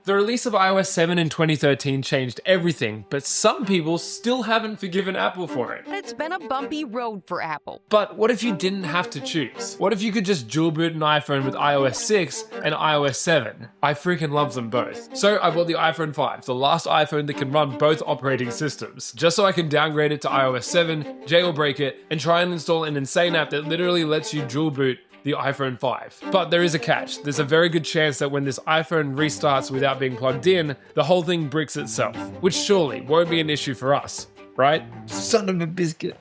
The release of iOS 7 in 2013 changed everything, but some people still haven't forgiven Apple for it. It's been a bumpy road for Apple. But what if you didn't have to choose? What if you could just dual boot an iPhone with iOS 6 and iOS 7? I freaking love them both. So I bought the iPhone 5, the last iPhone that can run both operating systems, just so I can downgrade it to iOS 7, jailbreak it, and try and install an insane app that literally lets you dual boot the iPhone 5. But there is a catch. There's a very good chance that when this iPhone restarts without being plugged in, the whole thing bricks itself, which surely won't be an issue for us, right? Son of a biscuit.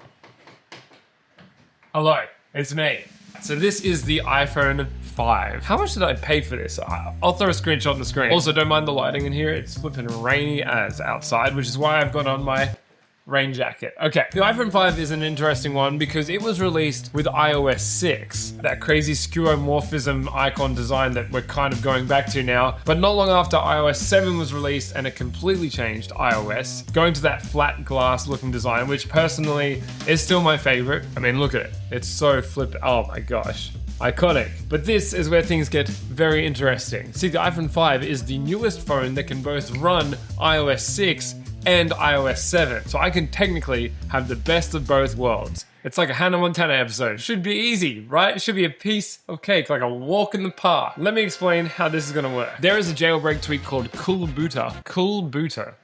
Hello, it's me. So this is the iPhone 5. How much did I pay for this? I'll throw a screenshot on the screen. Also, don't mind the lighting in here. It's flipping rainy as outside, which is why I've got on my rain jacket. Okay, the iPhone 5 is an interesting one because it was released with iOS 6, that crazy skeuomorphism icon design that we're kind of going back to now, but not long after iOS 7 was released and it completely changed iOS, going to that flat glass looking design, which personally is still my favorite. I mean, look at it. It's so flipped. Oh my gosh. Iconic. But this is where things get very interesting. See, the iPhone 5 is the newest phone that can both run iOS 6 and iOS 7. So I can technically have the best of both worlds. It's like a Hannah Montana episode. Should be easy, right? It should be a piece of cake, like a walk in the park. Let me explain how this is gonna work. There is a jailbreak tweak called Cool Booter.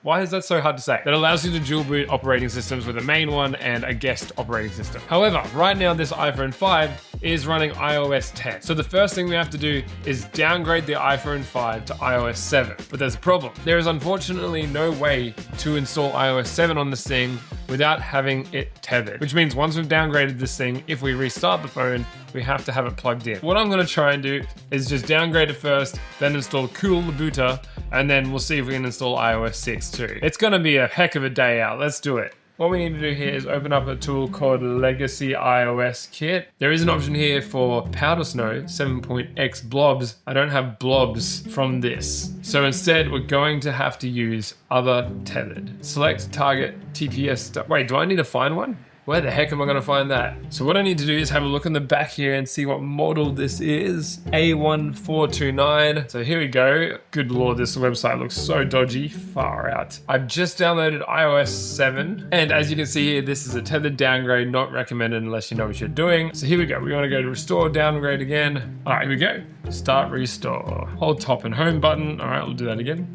Why is that so hard to say? That allows you to dual boot operating systems with a main one and a guest operating system. However, right now this iPhone 5 is running iOS 10. So the first thing we have to do is downgrade the iPhone 5 to iOS 7. But there's a problem. There is unfortunately no way to install iOS 7 on this thing without having it tethered, which means once we've downgraded this thing, if we restart the phone, we have to have it plugged in. What I'm gonna try and do is just downgrade it first, then install Cool Booter, and then we'll see if we can install iOS 6 too. It's gonna be a heck of a day out. Let's do it. What we need to do here is open up a tool called Legacy iOS Kit. There is an option here for Powder Snow 7.x blobs. I don't have blobs from this. So instead, we're going to have to use Other Tethered. Select Target TPS. Wait, do I need to find one? Where the heck am I gonna find that? So what I need to do is have a look on the back here and see what model this is. A1429. So here we go. Good lord, this website looks so dodgy. Far out. I've just downloaded iOS 7. And as you can see here, this is a tethered downgrade, not recommended unless you know what you're doing. So here we go. We wanna go to restore, downgrade again. All right, here we go. Start restore. Hold top and home button. All right, we'll do that again.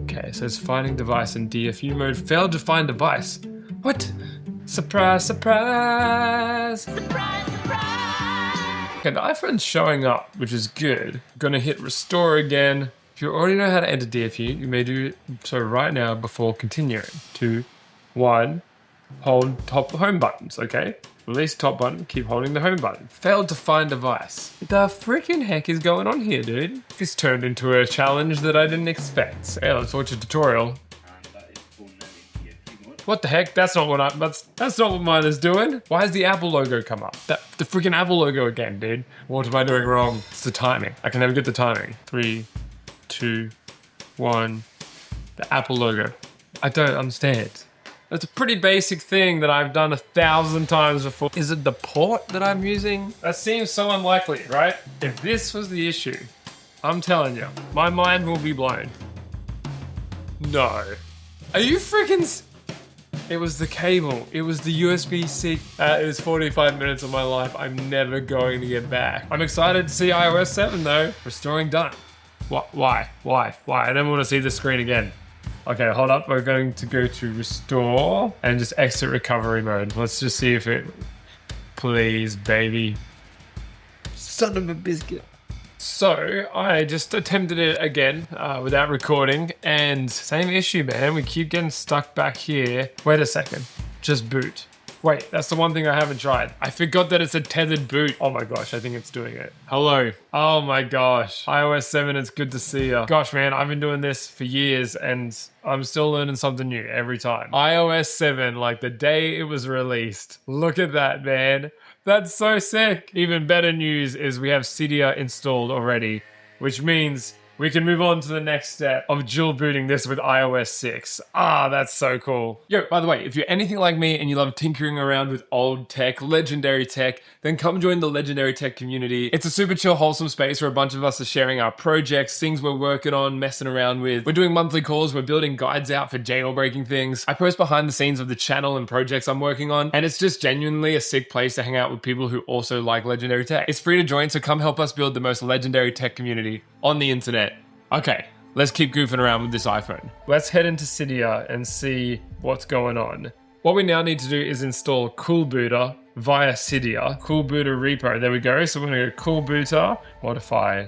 Okay, it says finding device in DFU mode. Failed to find device. What? Surprise, surprise! Surprise, surprise! Okay, the iPhone's showing up, which is good. Gonna hit restore again. If you already know how to enter DFU, you may do so right now before continuing. 2, 1, hold top home buttons, okay? Release top button, keep holding the home button. Failed to find device. What the freaking heck is going on here, dude? This turned into a challenge that I didn't expect. So, yeah, let's watch a tutorial. What the heck? That's not what mine is doing. Why has the Apple logo come up? The freaking Apple logo again, dude. What am I doing wrong? It's the timing. I can never get the timing. 3, 2, 1. The Apple logo. I don't understand. It's a pretty basic thing that I've done 1,000 times before. Is it the port that I'm using? That seems so unlikely, right? If this was the issue, I'm telling you, my mind will be blown. No. Are you freaking... It was the cable. It was the USB-C. It was 45 minutes of my life I'm never going to get back. I'm excited to see iOS 7 though. Restoring done. Why? I don't want to see the screen again. Okay, hold up. We're going to go to restore and just exit recovery mode. Let's just see if it... Please, baby. Son of a biscuit. So I just attempted it again without recording, and same issue, man. We keep getting stuck back here. Wait a second, just boot. Wait, that's the one thing I haven't tried. I forgot that it's a tethered boot. Oh my gosh, I think it's doing it. Hello. Oh my gosh. iOS 7, it's good to see ya. Gosh, man, I've been doing this for years and I'm still learning something new every time. iOS 7, like the day it was released. Look at that, man. That's so sick. Even better news is we have Cydia installed already, which means we can move on to the next step of dual booting this with iOS 6. Ah, that's so cool. Yo, by the way, if you're anything like me and you love tinkering around with old tech, legendary tech, then come join the legendary tech community. It's a super chill, wholesome space where a bunch of us are sharing our projects, things we're working on, messing around with. We're doing monthly calls, we're building guides out for jailbreaking things. I post behind the scenes of the channel and projects I'm working on, and it's just genuinely a sick place to hang out with people who also like legendary tech. It's free to join, so come help us build the most legendary tech community on the internet. Okay, let's keep goofing around with this iPhone. Let's head into Cydia and see what's going on. What we now need to do is install Coolbooter via Cydia. Coolbooter repo, there we go. So we're gonna go Coolbooter, modify,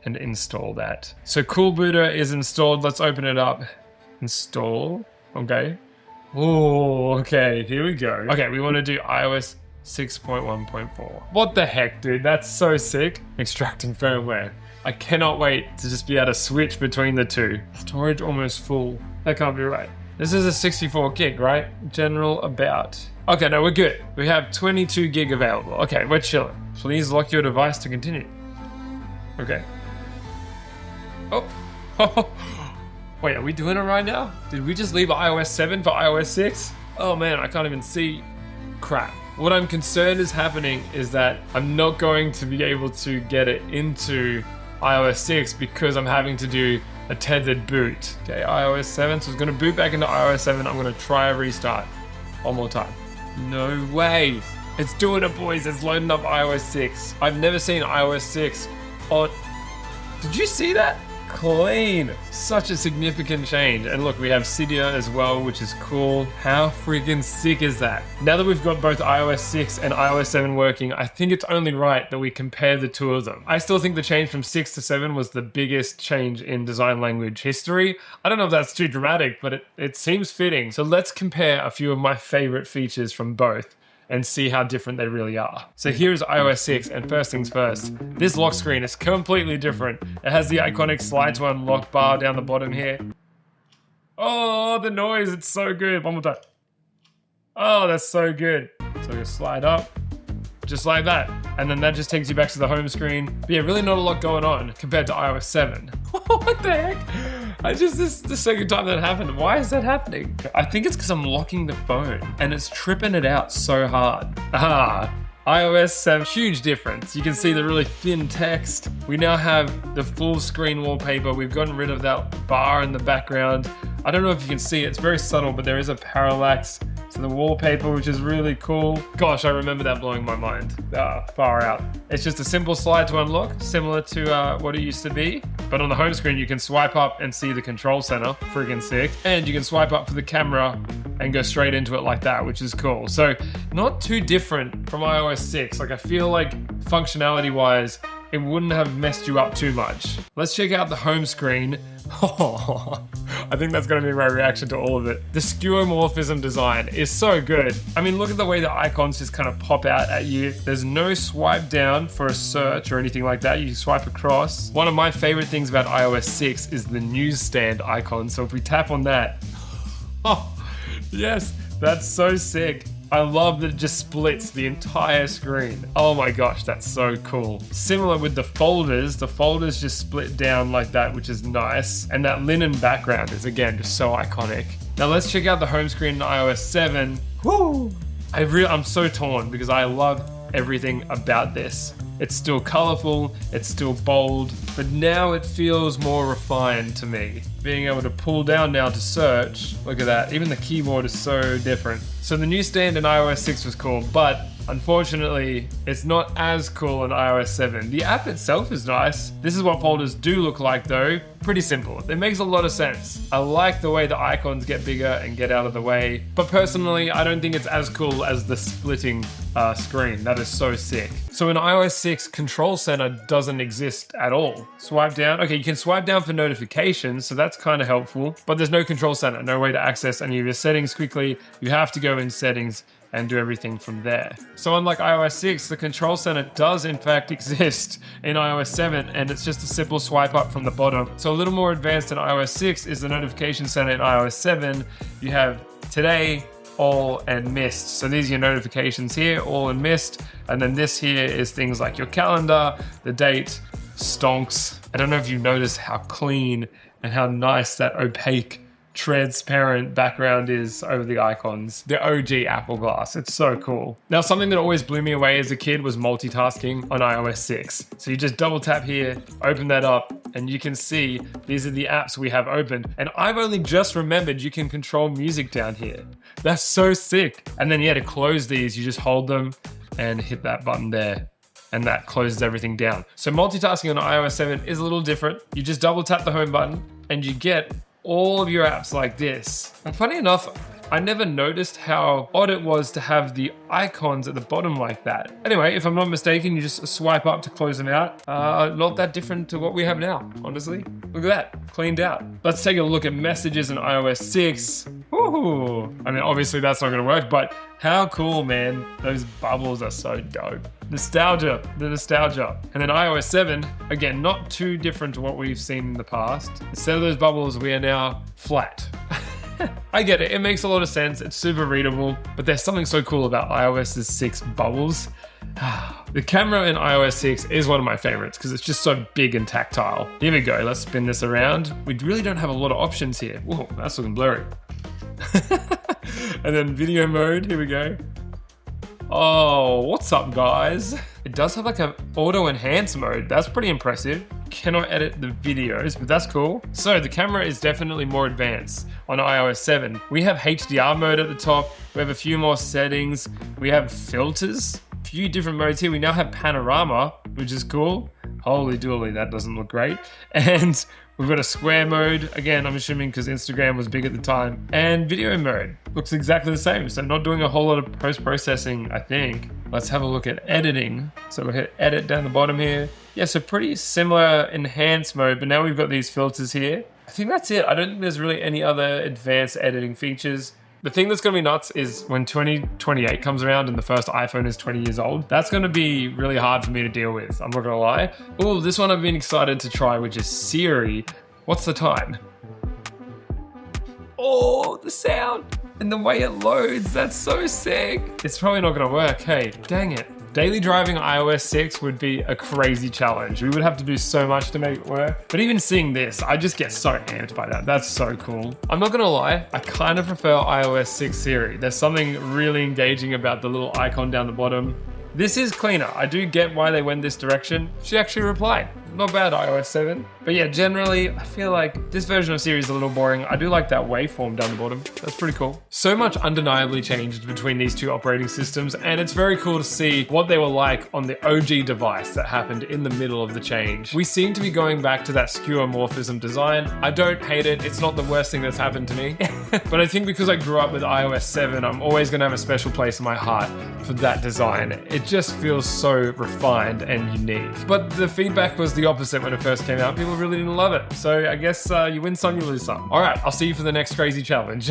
and install that. So Coolbooter is installed, let's open it up. Install, okay. Oh, okay, here we go. Okay, we wanna do iOS 6.1.4. What the heck, dude? That's so sick. Extracting firmware. I cannot wait to just be able to switch between the two. Storage almost full. That can't be right. This is a 64 gig, right? General about. Okay, no, we're good. We have 22 gig available. Okay, we're chilling. Please lock your device to continue. Okay. Oh. Wait, are we doing it right now? Did we just leave iOS 7 for iOS 6? Oh man, I can't even see. Crap. What I'm concerned is happening is that I'm not going to be able to get it into iOS 6 because I'm having to do a tethered boot. Okay, iOS 7, so it's gonna boot back into iOS 7. I'm gonna try a restart one more time. No way. It's doing it, boys. It's loading up iOS 6. I've never seen iOS 6 on... Did you see that? Clean. Such a significant change. And look, we have Cydia as well, which is cool. How freaking sick is that? Now that we've got both iOS 6 and iOS 7 working, I think it's only right that we compare the two of them. I still think the change from 6 to 7 was the biggest change in design language history. I don't know if that's too dramatic, but it seems fitting. So let's compare a few of my favorite features from both and see how different they really are. So here's iOS 6, and first things first, this lock screen is completely different. It has the iconic slide to unlock bar down the bottom here. Oh, the noise, it's so good. One more time. Oh, that's so good. So you slide up, just like that. And then that just takes you back to the home screen. But yeah, really not a lot going on compared to iOS 7. What the heck? This is the second time that happened. Why is that happening? I think it's because I'm locking the phone and it's tripping it out so hard. iOS 7, huge difference. You can see the really thin text. We now have the full screen wallpaper. We've gotten rid of that bar in the background. I don't know if you can see it. It's very subtle, but there is a parallax to the wallpaper, which is really cool. Gosh, I remember that blowing my mind. Far out. It's just a simple slide to unlock, similar to what it used to be. But on the home screen, you can swipe up and see the control center. Friggin' sick. And you can swipe up for the camera and go straight into it like that, which is cool. So not too different from iOS 6. Like I feel like functionality-wise, it wouldn't have messed you up too much. Let's check out the home screen. I think that's gonna be my reaction to all of it. The skeuomorphism design is so good. I mean, look at the way the icons just kind of pop out at you. There's no swipe down for a search or anything like that. You swipe across. One of my favorite things about iOS 6 is the newsstand icon. So if we tap on that, oh, yes, that's so sick. I love that it just splits the entire screen. Oh my gosh, that's so cool. Similar with the folders just split down like that, which is nice. And that linen background is, again, just so iconic. Now let's check out the home screen in iOS 7. Woo! I'm so torn because I love everything about this. It's still colorful, it's still bold, but now it feels more refined to me. Being able to pull down now to search, look at that, even the keyboard is so different. So the newsstand in iOS 6 was cool, but unfortunately, it's not as cool in iOS 7. The app itself is nice. This is what folders do look like though. Pretty simple. It makes a lot of sense. I like the way the icons get bigger and get out of the way, but personally, I don't think it's as cool as the splitting screen. That is so sick. So in iOS 6, Control Center doesn't exist at all. Swipe down. Okay, you can swipe down for notifications, so that's kind of helpful, but there's no Control Center, no way to access any of your settings quickly. You have to go in settings and do everything from there. So unlike iOS 6, the Control Center does in fact exist in iOS 7, and it's just a simple swipe up from the bottom. So a little more advanced than iOS 6 is the Notification Center in iOS 7. You have Today, All, and Missed. So these are your notifications here, All and Missed, and then this here is things like your calendar, the date, stonks. I don't know if you noticed how clean and how nice that opaque, transparent background is over the icons. The OG Apple Glass. It's so cool. Now, something that always blew me away as a kid was multitasking on iOS 6. So you just double tap here, open that up, and you can see these are the apps we have open. And I've only just remembered you can control music down here. That's so sick. And then, yeah, to close these, you just hold them and hit that button there. And that closes everything down. So multitasking on iOS 7 is a little different. You just double tap the home button and you get all of your apps like this. And funny enough, I never noticed how odd it was to have the icons at the bottom like that. Anyway, if I'm not mistaken, you just swipe up to close them out. Not that different to what we have now, honestly. Look at that, cleaned out. Let's take a look at messages in iOS 6. Woohoo! I mean, obviously that's not gonna work, but how cool, man. Those bubbles are so dope. Nostalgia, the nostalgia. And then iOS 7, again, not too different to what we've seen in the past. Instead of those bubbles, we are now flat. I get it, it makes a lot of sense, it's super readable, but there's something so cool about iOS 6 bubbles. The camera in iOS 6 is one of my favorites because it's just so big and tactile. Here we go, let's spin this around. We really don't have a lot of options here. Whoa, that's looking blurry. And then video mode, here we go. Oh, what's up, guys? It does have like an auto enhance mode. That's pretty impressive. Cannot edit the videos, but that's cool. So the camera is definitely more advanced on iOS 7. We have HDR mode at the top. We have a few more settings. We have filters, a few different modes here. We now have panorama, which is cool. Holy dooly, that doesn't look great. And we've got a square mode. Again, I'm assuming because Instagram was big at the time. And video mode looks exactly the same. So not doing a whole lot of post-processing, I think. Let's have a look at editing. So we'll hit edit down the bottom here. Yeah, so pretty similar enhanced mode, but now we've got these filters here. I think that's it. I don't think there's really any other advanced editing features. The thing that's gonna be nuts is when 2028 comes around and the first iPhone is 20 years old, that's gonna be really hard for me to deal with, I'm not gonna lie. Oh, this one I've been excited to try, which is Siri. What's the time? Oh, the sound and the way it loads, that's so sick. It's probably not gonna work, hey, dang it. Daily driving iOS 6 would be a crazy challenge. We would have to do so much to make it work. But even seeing this, I just get so amped by that. That's so cool. I'm not gonna lie, I kind of prefer iOS 6 Siri. There's something really engaging about the little icon down the bottom. This is cleaner. I do get why they went this direction. She actually replied. Not bad, iOS 7. But yeah, generally, I feel like this version of Siri is a little boring. I do like that waveform down the bottom. That's pretty cool. So much undeniably changed between these two operating systems, and it's very cool to see what they were like on the OG device that happened in the middle of the change. We seem to be going back to that skeuomorphism design. I don't hate it. It's not the worst thing that's happened to me. But I think because I grew up with iOS 7, I'm always gonna have a special place in my heart for that design. It just feels so refined and unique. But the feedback was the opposite when it first came out. People really didn't love it. So I guess you win some, you lose some. All right, I'll see you for the next crazy challenge.